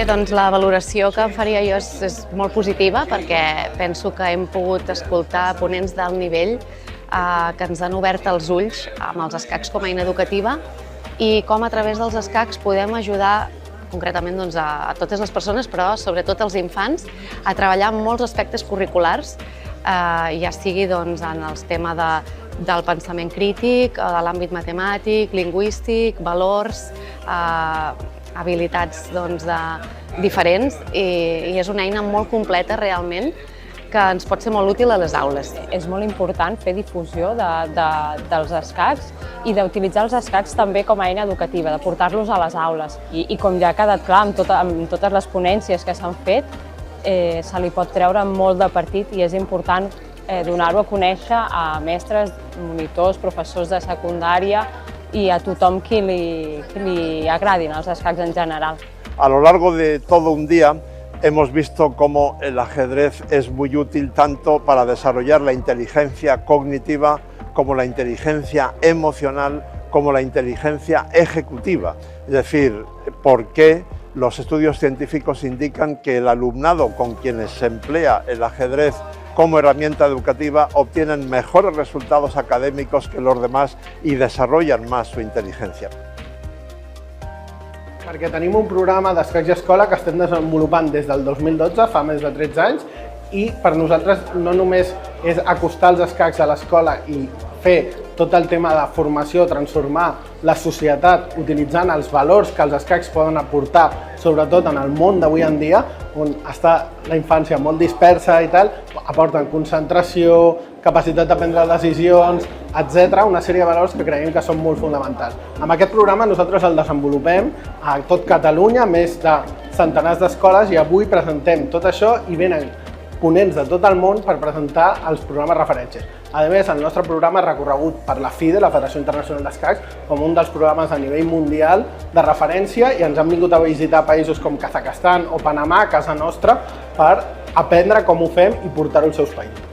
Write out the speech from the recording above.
Bé, doncs la valoració que em faria jo és molt positiva perquè penso que hem pogut escoltar ponents d'alt nivell que ens han obert els ulls amb els escacs com a eina educativa i com a través dels escacs podem ajudar concretament a totes les persones, però sobretot als infants, a treballar en molts aspectes curriculars, ja sigui en el tema del pensament crític, de l'àmbit matemàtic, lingüístic, valors, habilitats diferents i és una eina molt completa realment que ens pot ser molt útil a les aules. És molt important fer difusió dels escacs i d'utilitzar els escacs també com a eina educativa, de portar-los a les aules. I com ja ha quedat clar amb totes les ponències que s'han fet, se li pot treure molt de partit i és important donar-ho a conèixer a mestres, monitors, professors de secundària y a tothom qui li agradin els escacs en general. A lo largo de todo un día hemos visto cómo el ajedrez es muy útil tanto para desarrollar la inteligencia cognitiva como la inteligencia emocional, como la inteligencia ejecutiva. Es decir, por qué los estudios científicos indican que el alumnado con quienes se emplea el ajedrez como herramienta educativa obtienen mejores resultados académicos que los demás y desarrollan más su inteligencia. Perquè tenim un programa d'escacs i escola que estem desenvolupant des del 2012, fa més de 13 anys, i per nosaltres no només és acostar els escacs a l'escola i fer tot el tema de formació, transformar la societat utilitzant els valors que els escacs poden aportar, sobretot en el món d'avui en dia, on està la infància molt dispersa i tal, aporten concentració, capacitat de prendre decisions, etc. Una sèrie de valors que creiem que són molt fonamentals. Amb aquest programa nosaltres el desenvolupem a tot Catalunya, més de centenars d'escoles, i avui presentem tot això i venen ponents de tot el món per presentar els programes referències. A més, el nostre programa és recorregut per la FIDE, la Federació Internacional d'Escacs, com un dels programes a nivell mundial de referència i ens han vingut a visitar països com Kazakhstan o Panamà, a casa nostra, per aprendre com ho fem i portar-ho als seus països.